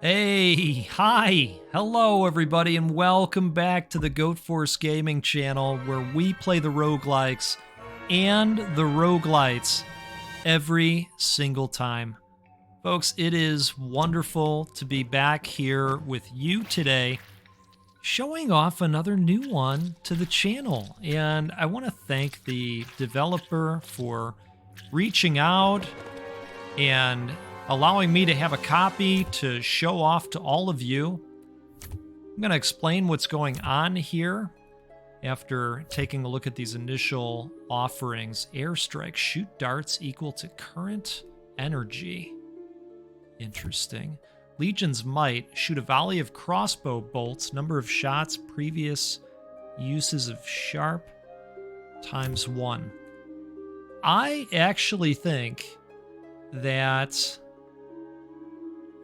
Hey, hi, hello everybody, and welcome back to the Goat Force Gaming channel, where we play the roguelikes and the roguelites every single time. Folks, it is wonderful to be back here with you today, showing off another new one to the channel. And I want to thank the developer for reaching out and allowing me to have a copy to show off to all of you. I'm going to explain what's going on here after taking a look at these initial offerings. Airstrike, shoot darts equal to current energy. Interesting. Legion's Might, shoot a volley of crossbow bolts, number of shots, previous uses of sharp, times 1. I actually think that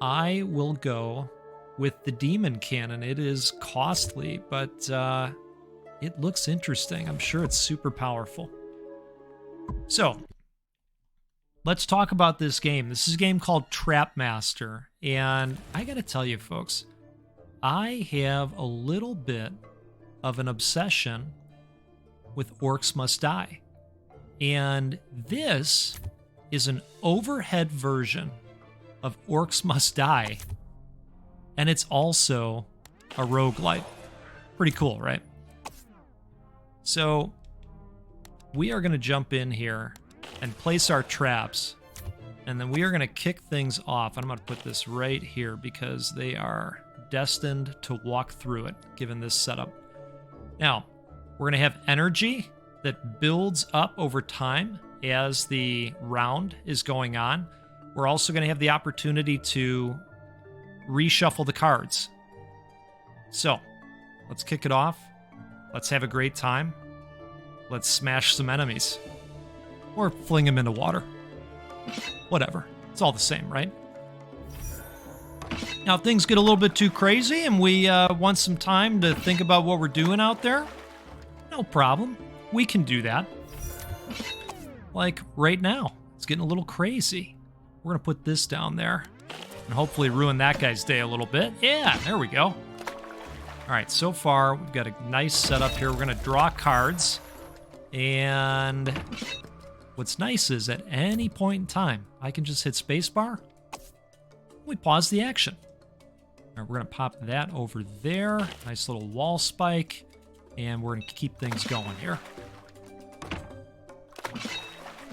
I will go with the demon cannon. It is costly, but it looks interesting. I'm sure it's super powerful. So, let's talk about this game. This is a game called Trap Master, and I gotta tell you folks, I have a little bit of an obsession with Orcs Must Die. And this is an overhead version of Orcs Must Die, and it's also a roguelite. Pretty cool, right? So we are going to jump in here and place our traps, and then we are going to kick things off. I'm going to put this right here because they are destined to walk through it, given this setup. Now, we're going to have energy that builds up over time as the round is going on. We're also going to have the opportunity to reshuffle the cards. So, let's kick it off. Let's have a great time. Let's smash some enemies. Or fling them into water. Whatever. It's all the same, right? Now, if things get a little bit too crazy and we want some time to think about what we're doing out there, no problem. We can do that. Like right now. It's getting a little crazy. We're going to put this down there and hopefully ruin that guy's day a little bit. Yeah, there we go. All right, so far, we've got a nice setup here. We're going to draw cards. And what's nice is at any point in time, I can just hit spacebar. We pause the action. All right, we're going to pop that over there. Nice little wall spike. And we're going to keep things going here.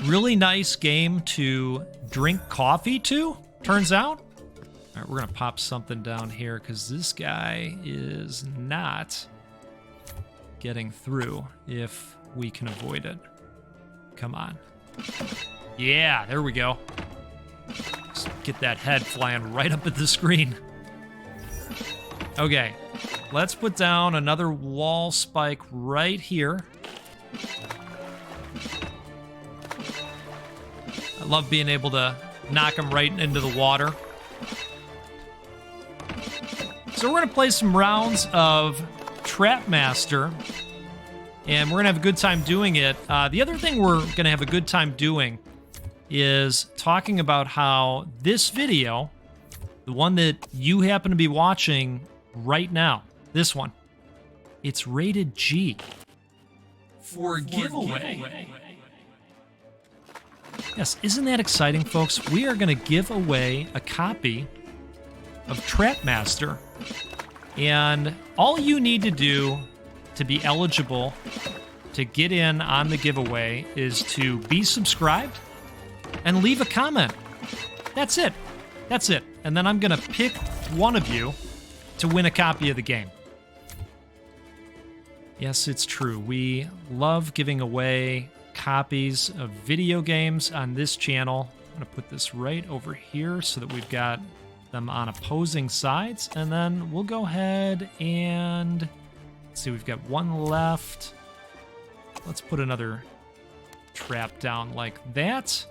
Really nice game to drink coffee to, turns out. All right, we're going to pop something down here because this guy is not getting through if we can avoid it. Come on. Yeah, there we go. Just get that head flying right up at the screen. Okay, let's put down another wall spike right here. I love being able to knock them right into the water. So we're going to play some rounds of Trap Master, and we're going to have a good time doing it. The other thing we're going to have a good time doing is talking about how this video, the one that you happen to be watching right now, this one, it's rated G for giveaway. Yes, isn't that exciting, folks? We are going to give away a copy of Trap Master. And all you need to do to be eligible to get in on the giveaway is to be subscribed and leave a comment. That's it. That's it. And then I'm going to pick one of you to win a copy of the game. Yes, it's true. We love giving away copies of video games on this channel. I'm going to put this right over here so that we've got them on opposing sides, and then we'll go ahead and let's see, we've got one left. Let's put another trap down like that.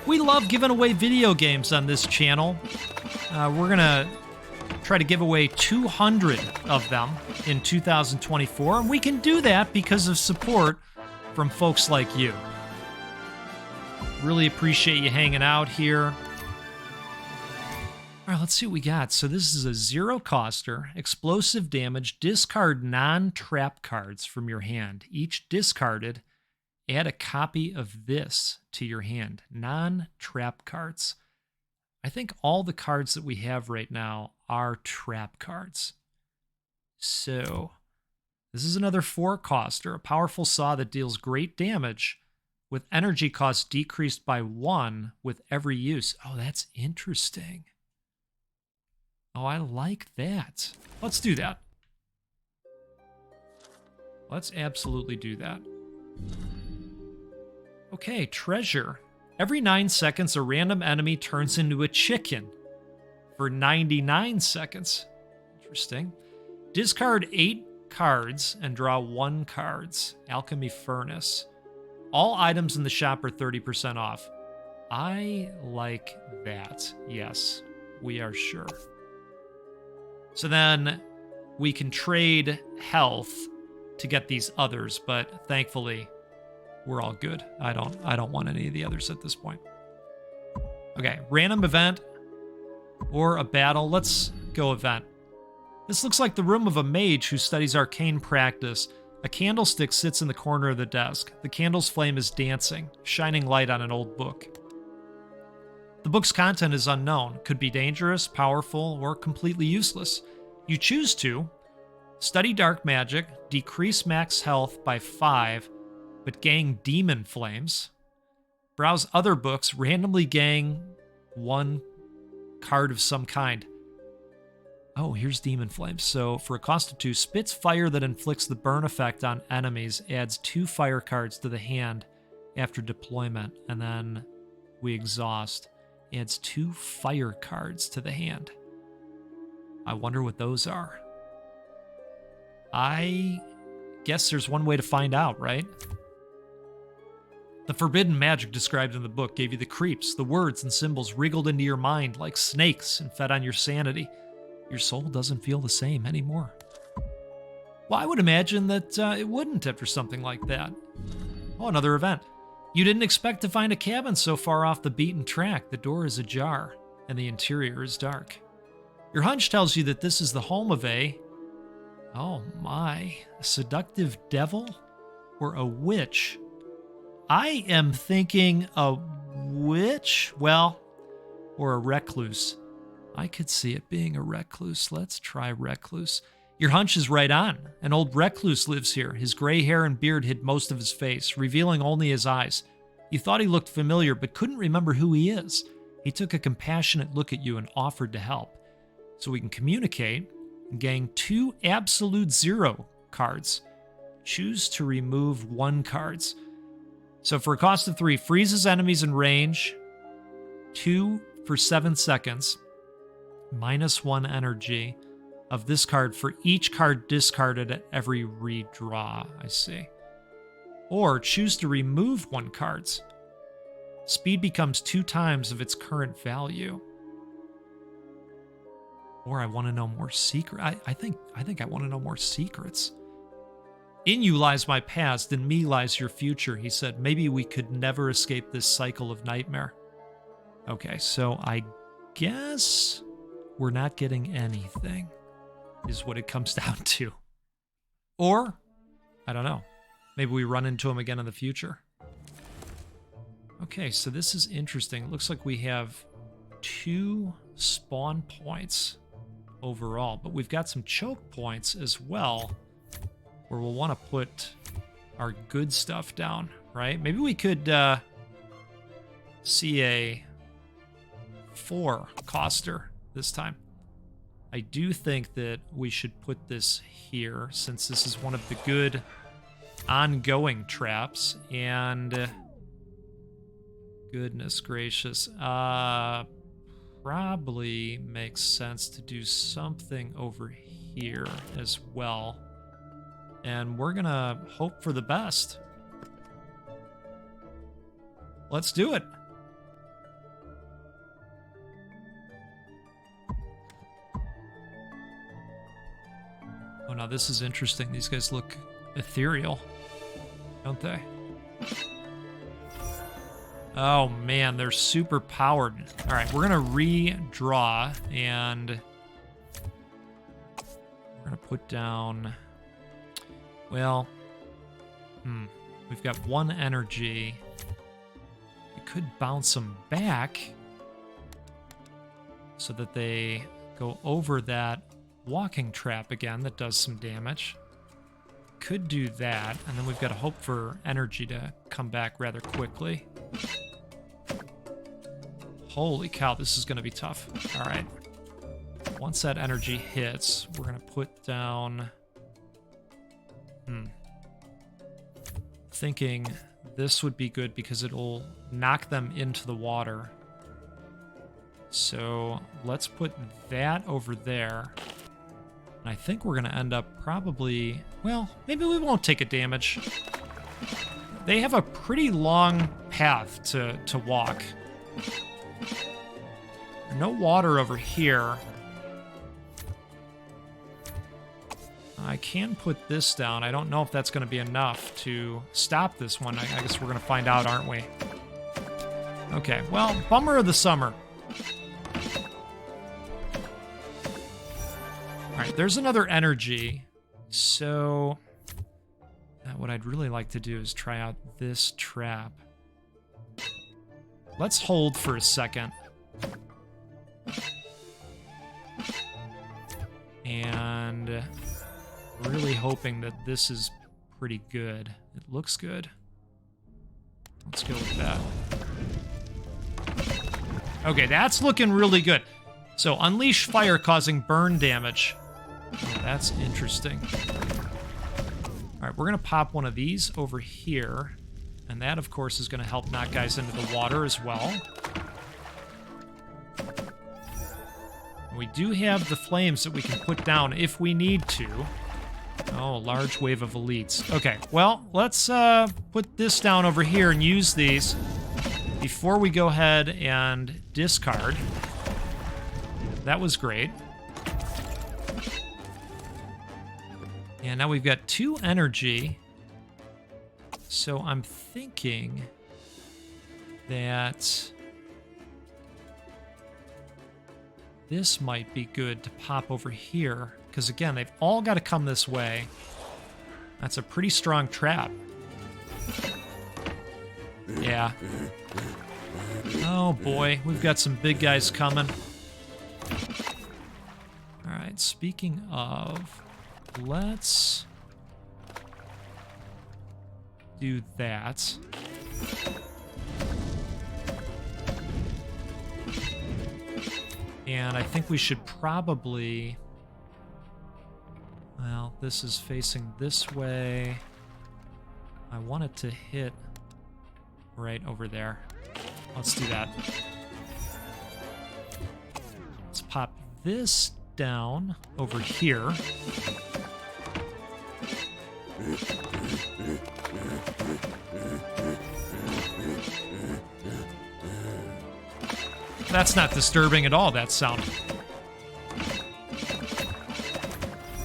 We love giving away video games on this channel. We're gonna try to give away 200 of them in 2024, and we can do that because of support from folks like you. Really appreciate you hanging out here. right, let's see what we got. So this is a 0-coster, explosive damage, discard non-trap cards from your hand. Each discarded, add a copy of this to your hand. Non-trap cards. I think all the cards that we have right now are trap cards. So this is another 4-coster, a powerful saw that deals great damage with energy cost decreased by 1 with every use. Oh, that's interesting. Oh, I like that. Let's do that. Let's absolutely do that. Okay, treasure. Every 9 seconds, a random enemy turns into a chicken for 99 seconds. Interesting. Discard 8 cards and draw 1 cards. Alchemy Furnace. All items in the shop are 30% off. I like that. Yes, we are sure. So then we can trade health to get these others, but thankfully we're all good. I don't want any of the others at this point. Okay, random event or a battle. Let's go event. This looks like the room of a mage who studies arcane practice. A candlestick sits in the corner of the desk. The candle's flame is dancing, shining light on an old book. The book's content is unknown, could be dangerous, powerful, or completely useless. You choose to study dark magic, decrease max health by 5, but gang demon flames. Browse other books, randomly gang 1 card of some kind. Oh, here's demon flames. So for a cost of 2, spits fire that inflicts the burn effect on enemies, adds 2 fire cards to the hand after deployment, and then we exhaust. Adds 2 fire cards to the hand. I wonder what those are. I guess there's one way to find out, right? The forbidden magic described in the book gave you the creeps. The words and symbols wriggled into your mind like snakes and fed on your sanity. Your soul doesn't feel the same anymore. Well, I would imagine that it wouldn't after something like that. Oh, another event. You didn't expect to find a cabin so far off the beaten track. The door is ajar, and the interior is dark. Your hunch tells you that this is the home of a seductive devil or a witch. I am thinking a witch, or a recluse. I could see it being a recluse. Let's try recluse. Your hunch is right on. An old recluse lives here. His gray hair and beard hid most of his face, revealing only his eyes. You thought he looked familiar, but couldn't remember who he is. He took a compassionate look at you and offered to help. So we can communicate and gang 2 absolute 0 cards. Choose to remove 1 cards. So for a cost of 3, freezes enemies in range. 2 for 7 seconds. -1 energy of this card for each card discarded at every redraw. I see. Or choose to remove 1 cards. Speed becomes 2 times of its current value. Or I want to know more secret. I think I want to know more secrets. In you lies my past, in me lies your future, he said. Maybe we could never escape this cycle of nightmare. Okay, so I guess we're not getting anything, is what it comes down to. Or, I don't know, maybe we run into him again in the future. Okay, so this is interesting. It looks like we have 2 spawn points overall, but we've got some choke points as well, where we'll want to put our good stuff down, right? Maybe we could see a 4-coster this time. I do think that we should put this here, since this is one of the good ongoing traps, and goodness gracious, probably makes sense to do something over here as well. And we're gonna hope for the best. Let's do it. Oh, now this is interesting. These guys look ethereal, don't they? Oh man, they're super powered. All right, we're gonna redraw and we're gonna put down, well, we've got 1 energy. We could bounce them back so that they go over that walking trap again that does some damage. Could do that, and then we've got to hope for energy to come back rather quickly. Holy cow, this is going to be tough. All right. Once that energy hits, we're going to put down... Thinking this would be good because it'll knock them into the water. So let's put that over there. And I think we're going to end up probably... Well, maybe we won't take a damage. They have a pretty long path to walk. No water over here. I can put this down. I don't know if that's going to be enough to stop this one. I guess we're going to find out, aren't we? Okay, well, bummer of the summer. All right, there's another energy. So what I'd really like to do is try out this trap. Let's hold for a second. And really hoping that this is pretty good. It looks good. Let's go with that. Okay, that's looking really good. So unleash fire causing burn damage. Oh, that's interesting. All right, we're going to pop one of these over here. And that, of course, is going to help knock guys into the water as well. We do have the flames that we can put down if we need to. Oh, a large wave of elites. Okay, well, let's put this down over here and use these before we go ahead and discard. That was great. And now we've got 2 energy. So I'm thinking that this might be good to pop over here. Because again, they've all got to come this way. That's a pretty strong trap. Yeah. Oh boy, we've got some big guys coming. Alright, speaking of, let's do that. And I think we should probably... Well, this is facing this way. I want it to hit right over there. Let's do that. Let's pop this down over here. That's not disturbing at all, that sound.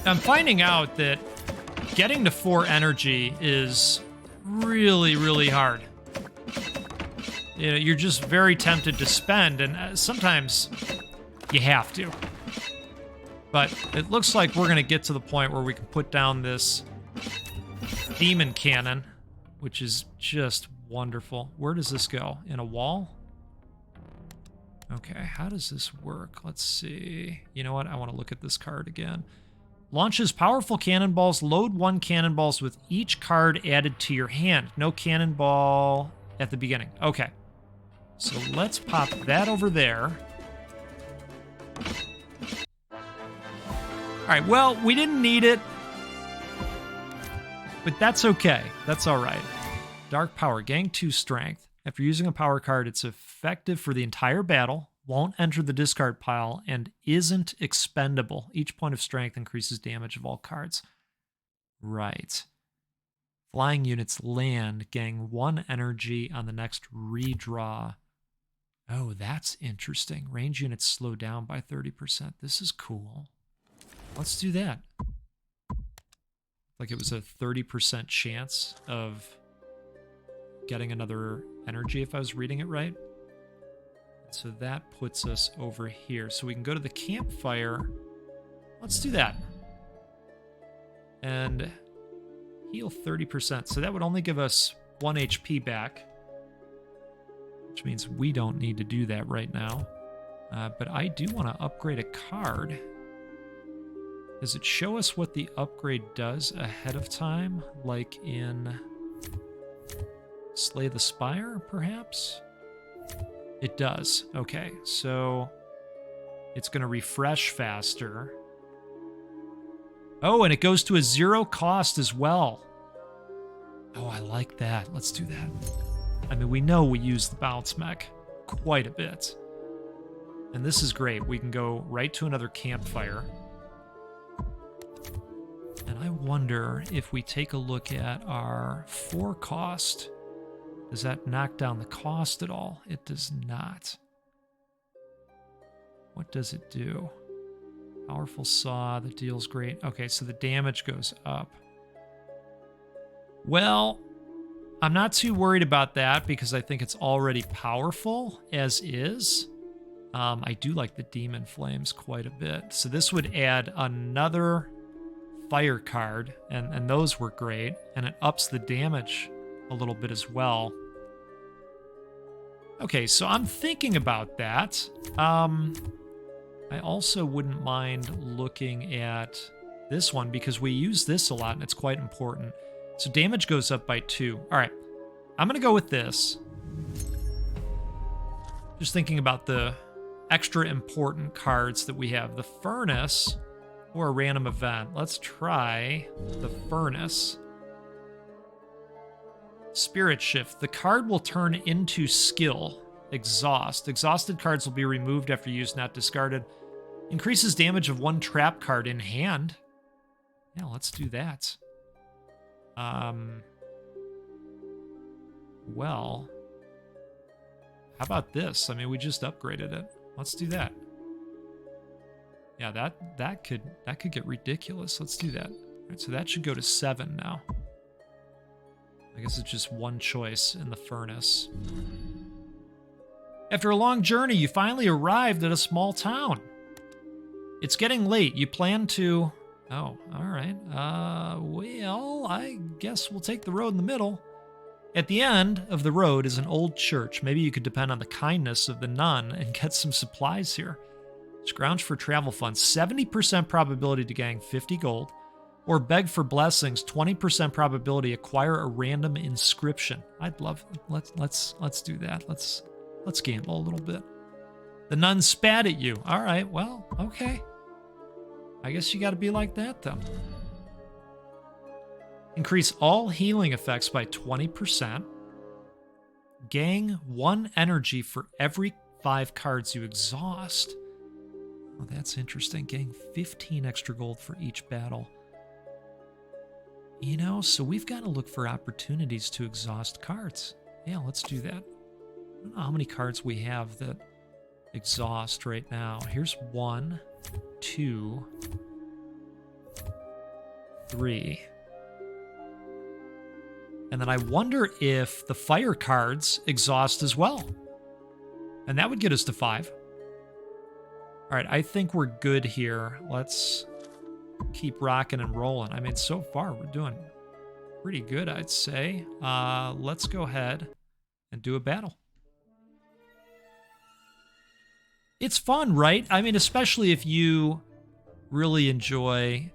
I'm finding out that getting to 4 energy is really, really hard. You know, you're just very tempted to spend, and sometimes you have to. But it looks like we're going to get to the point where we can put down this demon cannon, which is just wonderful. Where does this go? In a wall? Okay, how does this work? Let's see. You know what? I want to look at this card again. Launches powerful cannonballs. Load 1 cannonballs with each card added to your hand. No cannonball at the beginning. Okay. So let's pop that over there. All right, well, we didn't need it. But that's okay. That's all right. Dark Power. Gang 2 Strength. After using a power card, it's effective for the entire battle, won't enter the discard pile, and isn't expendable. Each point of strength increases damage of all cards. Right. Flying units land, gain 1 energy on the next redraw. Oh, that's interesting. Range units slow down by 30%. This is cool. Let's do that. Like it was a 30% chance of getting another energy if I was reading it right. So that puts us over here. So we can go to the campfire. Let's do that. And heal 30%. So that would only give us 1 HP back, which means we don't need to do that right now. But I do want to upgrade a card. Does it show us what the upgrade does ahead of time? Like in Slay the Spire, perhaps? It does. Okay, so it's going to refresh faster. Oh, and it goes to a 0 cost as well. Oh, I like that. Let's do that. I mean, we know we use the bounce mech quite a bit. And this is great. We can go right to another campfire. And I wonder if we take a look at our 4 cost, does that knock down the cost at all? It does not. What does it do? Powerful saw, the deal's great. Okay, so the damage goes up. Well, I'm not too worried about that because I think it's already powerful as is. I do like the Demon Flames quite a bit. So this would add another fire card, and those were great. And it ups the damage a little bit as well. Okay, so I'm thinking about that. I also wouldn't mind looking at this one because we use this a lot and it's quite important. So damage goes up by 2. All right, I'm going to go with this. Just thinking about the extra important cards that we have. The Furnace or a random event. Let's try the Furnace. Spirit Shift. The card will turn into skill. Exhaust. Exhausted cards will be removed after use, not discarded. Increases damage of 1 trap card in hand. Yeah, let's do that. Well, how about this? I mean, we just upgraded it. Let's do that. Yeah, that could get ridiculous. Let's do that. All right, so that should go to 7 now. I guess it's just one choice in the Furnace. After a long journey, you finally arrived at a small town. It's getting late. You plan to... Oh, all right. Well, I guess we'll take the road in the middle. At the end of the road is an old church. Maybe you could depend on the kindness of the nun and get some supplies here. Scrounge for travel funds. 70% probability to gang 50 gold. Or beg for blessings. 20% probability acquire a random inscription. I'd love... Let's do that. Let's gamble a little bit. The nun spat at you. All right, well, okay. I guess you got to be like that, though. Increase all healing effects by 20%. Gang 1 energy for every 5 cards you exhaust. Oh, that's interesting. Gang 15 extra gold for each battle. You know, so we've got to look for opportunities to exhaust cards. Yeah, let's do that. I don't know how many cards we have that exhaust right now. Here's 1, 2, 3. And then I wonder if the fire cards exhaust as well. And that would get us to 5. All right, I think we're good here. Let's keep rocking and rolling. I mean, so far we're doing pretty good, I'd say. Let's go ahead and do a battle. It's fun, right? I mean, especially if you really enjoy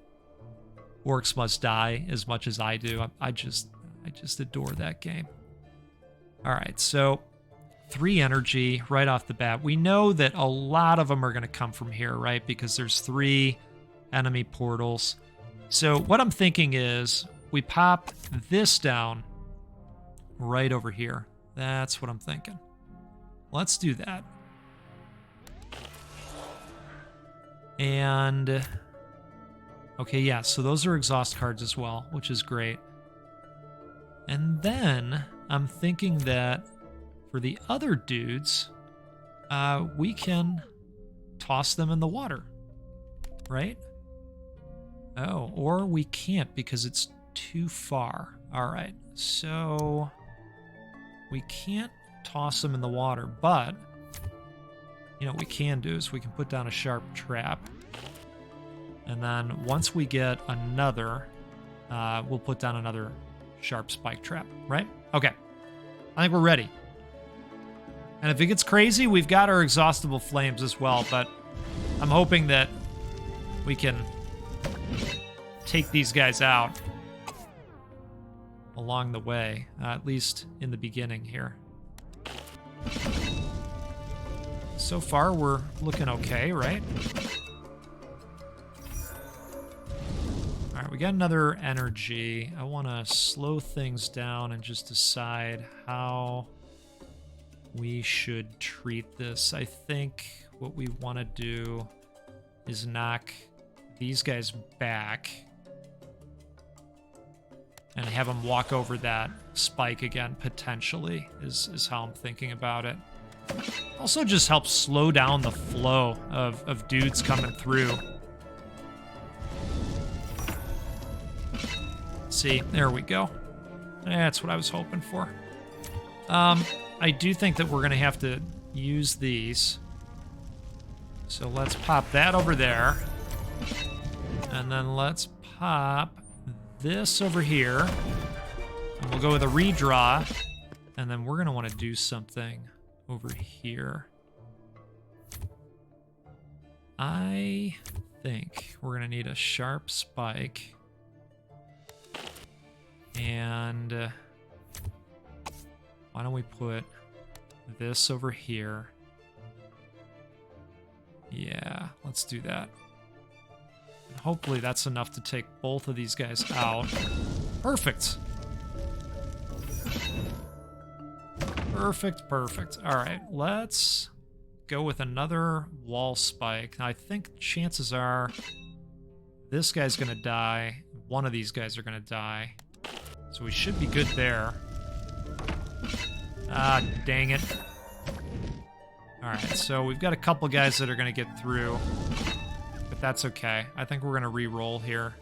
Orcs Must Die as much as I do. I just adore that game. All right, so 3 energy right off the bat. We know that a lot of them are going to come from here, right? Because there's 3 enemy portals. So what I'm thinking is we pop this down right over here. That's what I'm thinking. Let's do that. And okay, yeah, so those are exhaust cards as well, which is great. And then I'm thinking that for the other dudes, we can toss them in the water, right? Oh, or we can't because it's too far. All right, so we can't toss them in the water, but you know what we can do is we can put down a sharp trap. And then once we get another, we'll put down another sharp spike trap, right? Okay. I think we're ready. And if it gets crazy, we've got our exhaustible flames as well, but I'm hoping that we can take these guys out along the way, at least in the beginning here. So far, we're looking okay, right? All right, we got another energy. I want to slow things down and just decide how we should treat this. I think what we want to do is knock these guys back and have them walk over that spike again, potentially, is how I'm thinking about it. Also just helps slow down the flow of dudes coming through. See, there we go. That's what I was hoping for. I do think that we're going to have to use these. So let's pop that over there. And then let's pop this over here. And we'll go with a redraw. And then we're going to want to do something over here. I think we're going to need a sharp spike. And why don't we put this over here? Yeah, let's do that. And hopefully that's enough to take both of these guys out. Perfect. Perfect, perfect. All right, let's go with another wall spike. Now, I think chances are this guy's going to die. One of these guys are going to die. So we should be good there. Ah, dang it. Alright, so we've got a couple guys that are going to get through. But that's okay. I think we're going to re-roll here.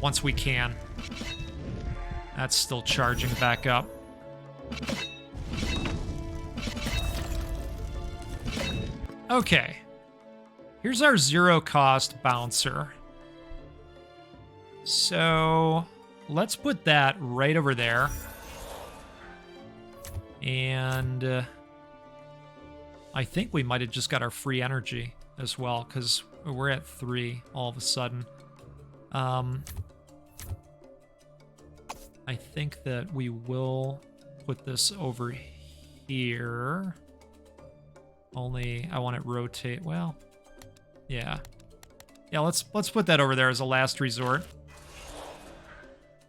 Once we can. That's still charging back up. Okay. Here's our zero-cost bouncer. So let's put that right over there. And I think we might have just got our free energy as well, because we're at 3 all of a sudden. I think that we will put this over here. Only I want it rotate. Well, yeah. Yeah, let's put that over there as a last resort.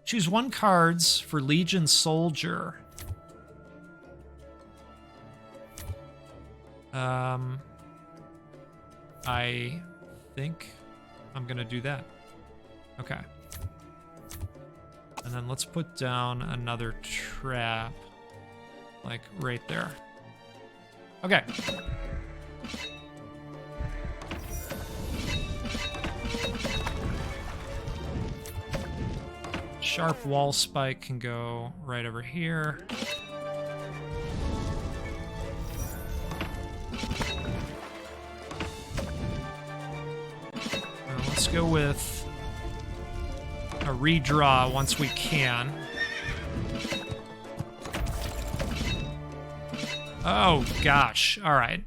Choose 1 cards for Legion Soldier. I think I'm gonna do that. Okay. And then let's put down another trap, like right there. Okay. Sharp wall spike can go right over here. Let's go with a redraw once we can. Oh, gosh. All right.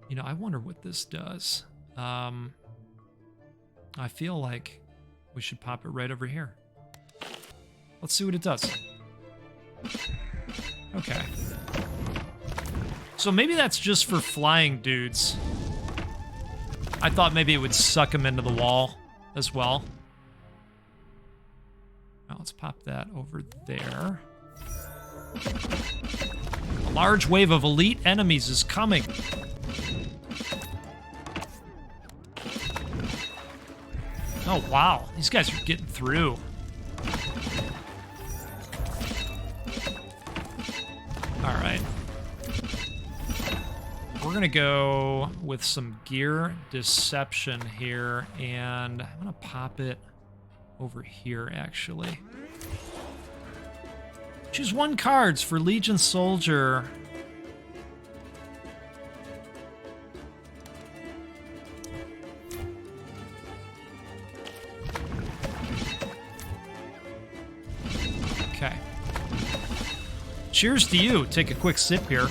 You know, I wonder what this does. I feel like we should pop it right over here. Let's see what it does. Okay. So maybe that's just for flying dudes. I thought maybe it would suck them into the wall as well. Now let's pop that over there. A large wave of elite enemies is coming. Oh, wow. These guys are getting through. All right. We're going to go with some gear deception here, and I'm going to pop it over here, actually. Choose 1 cards for Legion Soldier. Okay. Cheers to you. Take a quick sip here.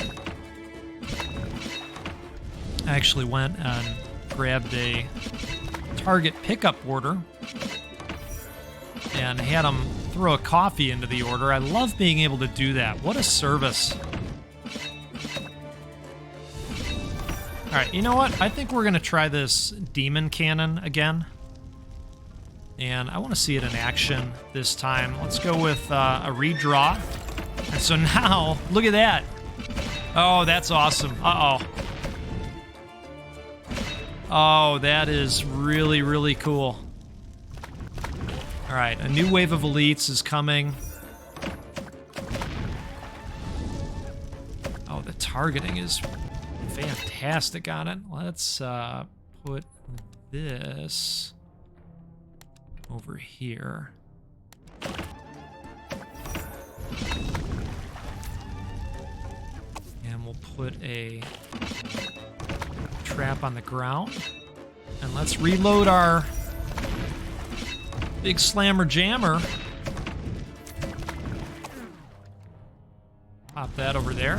I actually went and grabbed a Target pickup order and had them throw a coffee into the order. I love being able to do that. What a service. All right, you know what? I think we're going to try this Demon Cannon again. And I want to see it in action this time. Let's go with a redraw. And so now, look at that. Oh, that's awesome. Uh-oh. Oh, that is really, really cool. All right, a new wave of elites is coming. Oh, the targeting is fantastic on it. Let's put this over here. And we'll put a trap on the ground. And let's reload our big slammer jammer. Pop that over there.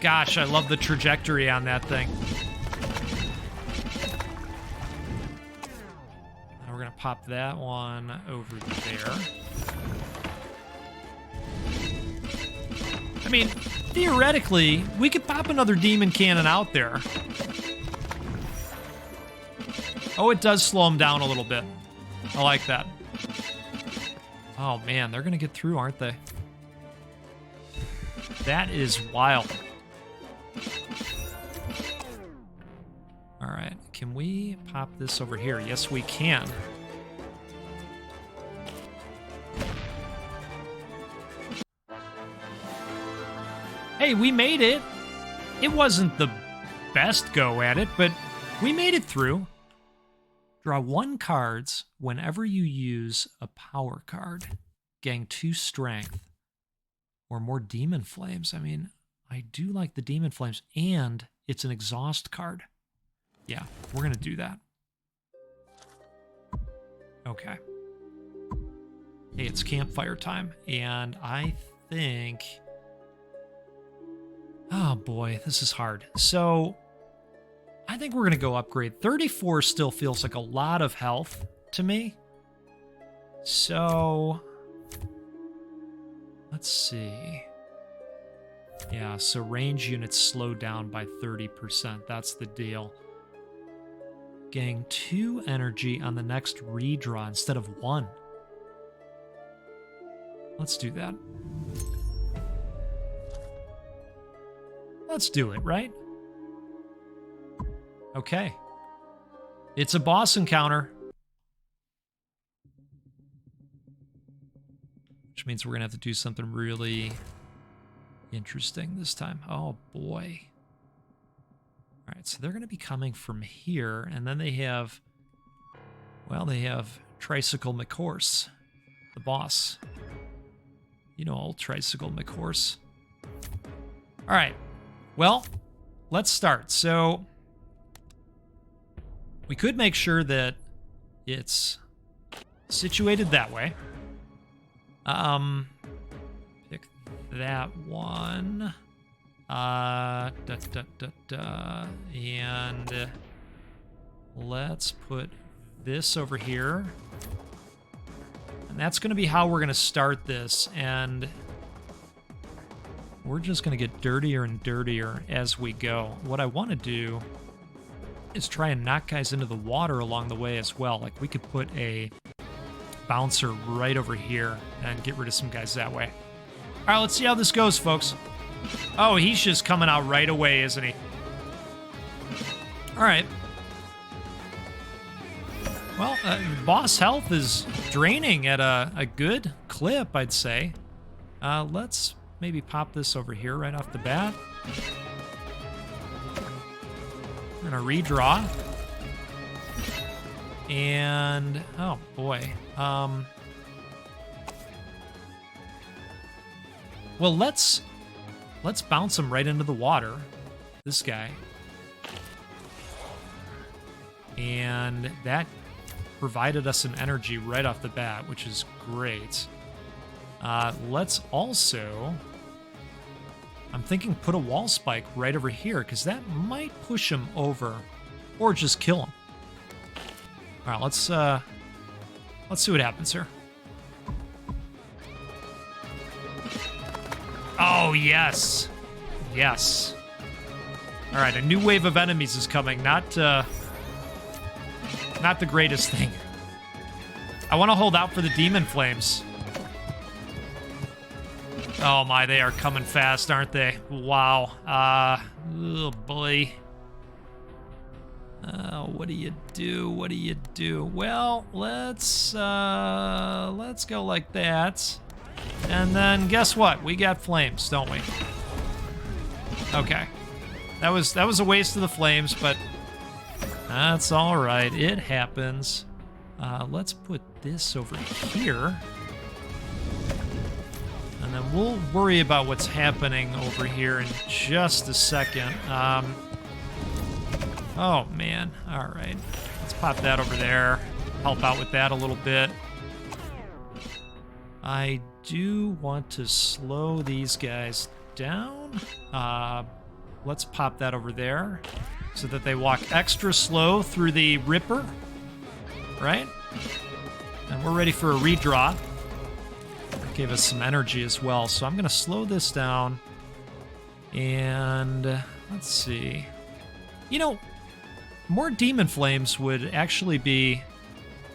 Gosh, I love the trajectory on that thing. Now we're gonna pop that one over there. I mean, theoretically, we could pop another demon cannon out there. Oh, it does slow them down a little bit. I like that. Oh, man, they're going to get through, aren't they? That is wild. All right, can we pop this over here? Yes, we can. Hey, we made it. It wasn't the best go at it, but we made it through. Draw 1 cards whenever you use a power card. Gain 2 strength or more demon flames. I mean, I do like the demon flames, and it's an exhaust card. Yeah, we're going to do that. Okay. Hey, it's campfire time, and I think... Oh boy, this is hard. So... I think we're going to go upgrade. 34 still feels like a lot of health to me. So, let's see. Yeah, so range units slow down by 30%. That's the deal. Gain 2 energy on the next redraw instead of 1. Let's do that. Let's do it, right? Okay. It's a boss encounter. Which means we're going to have to do something really interesting this time. Oh, boy. All right, so they're going to be coming from here, and then they have... Well, they have Tricycle McHorse, the boss. You know old Tricycle McHorse. All right. Well, let's start. So... we could make sure that it's situated that way. Pick that one. And let's put this over here. And that's going to be how we're going to start this. And we're just going to get dirtier and dirtier as we go. What I want to do is try and knock guys into the water along the way as well. Like, we could put a bouncer right over here and get rid of some guys that way. All right, let's see how this goes, folks. Oh, he's just coming out right away, isn't he? All right. Well, boss health is draining at a good clip, I'd say. Let's maybe pop this over here right off the bat. We're gonna redraw. And, oh boy. Well, let's bounce him right into the water. This guy. And that provided us an energy right off the bat, which is great. Let's also... I'm thinking put a wall spike right over here, because that might push him over. Or just kill him. Alright, let's see what happens here. Oh, yes. Yes. Alright, a new wave of enemies is coming. Not the greatest thing. I want to hold out for the demon flames. Oh my, they are coming fast, aren't they? Wow. Oh boy. What do you do? What do you do? Well, let's go like that. And then guess what? We got flames, don't we? Okay. That was a waste of the flames, but that's all right. It happens. Let's put this over here. And then we'll worry about what's happening over here in just a second. Oh, man. All right. Let's pop that over there. Help out with that a little bit. I do want to slow these guys down. Let's pop that over there so that they walk extra slow through the Ripper. Right? And we're ready for a redraw. That gave us some energy as well. So I'm going to slow this down. And let's see. You know, more Demon Flames would actually be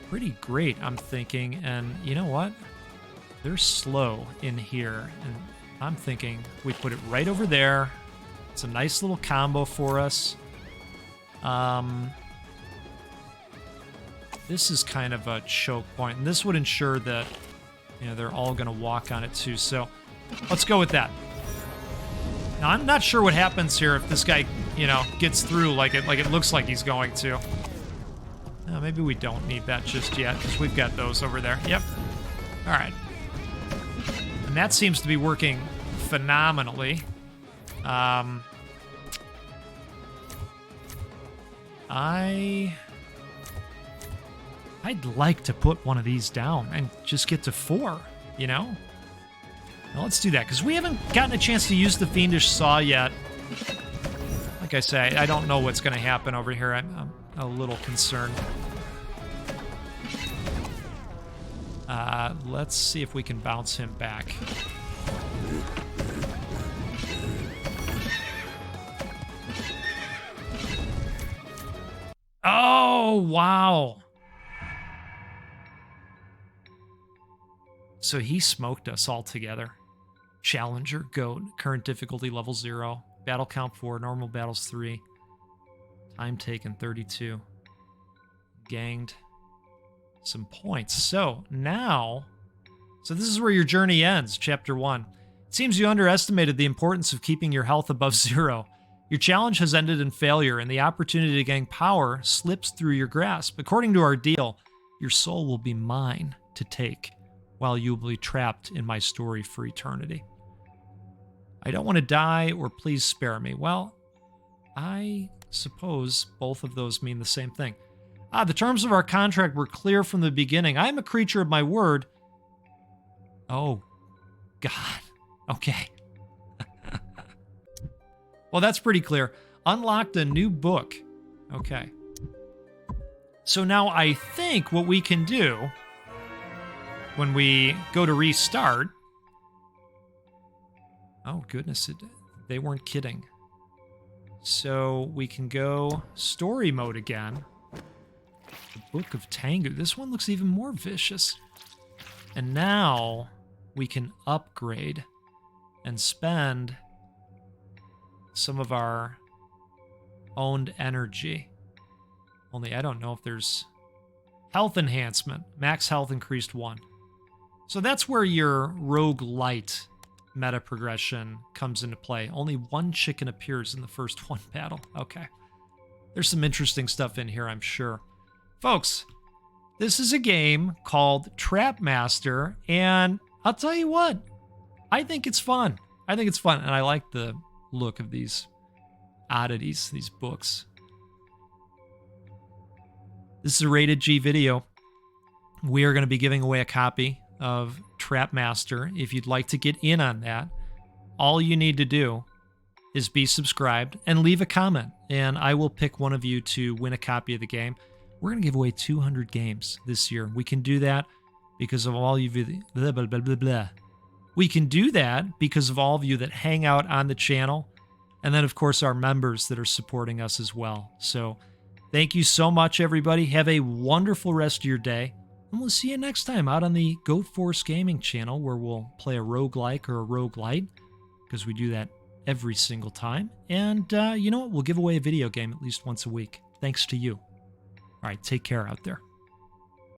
pretty great, I'm thinking. And you know what? They're slow in here. And I'm thinking we put it right over there. It's a nice little combo for us. This is kind of a choke point, and this would ensure that, you know, they're all going to walk on it too. So let's go with that. Now, I'm not sure what happens here if this guy, you know, gets through like it looks like he's going to. Maybe we don't need that just yet, because we've got those over there. Yep. All right. And that seems to be working phenomenally. I'd like to put one of these down and just get to 4, you know? Now let's do that, because we haven't gotten a chance to use the Fiendish Saw yet. Like I say, I don't know what's going to happen over here. I'm a little concerned. Let's see if we can bounce him back. Oh, wow. So he smoked us all together. Challenger, Goat, current difficulty level 0, battle count 4, normal battles 3, time taken 32, ganged some points. So now, this is where your journey ends, chapter 1. It seems you underestimated the importance of keeping your health above 0. Your challenge has ended in failure, and the opportunity to gain power slips through your grasp. According to our deal, your soul will be mine to take, while you will be trapped in my story for eternity. I don't want to die, or please spare me. Well, I suppose both of those mean the same thing. The terms of our contract were clear from the beginning. I am a creature of my word. Oh, God. Okay. Well, that's pretty clear. Unlocked a new book. Okay. So now I think what we can do when we go to restart... Oh, goodness, they weren't kidding. So we can go story mode again. The Book of Tengu. This one looks even more vicious. And now we can upgrade and spend some of our owned energy. Only I don't know if there's health enhancement. Max health increased 1. So that's where your Roguelite meta progression comes into play. Only 1 chicken appears in the first 1 battle. Okay. There's some interesting stuff in here, I'm sure. Folks, This is a game called Trap Master, and I'll tell you what, I think it's fun. I think it's fun, and I like the look of these oddities, these books. This is a rated G video. We are going to be giving away a copy of Trap Master. If you'd like to get in on that, all you need to do is be subscribed and leave a comment, and I will pick one of you to win a copy of the game. We're going to give away 200 games this year. We can do that because of all of you. Blah, blah, blah, blah, blah. We can do that because of all of you that hang out on the channel, and then, of course, our members that are supporting us as well. So thank you so much, everybody. Have a wonderful rest of your day, and we'll see you next time out on the Goat Force Gaming channel, where we'll play a roguelike or a roguelite, because we do that every single time. And you know what? We'll give away a video game at least once a week, thanks to you. All right, take care out there.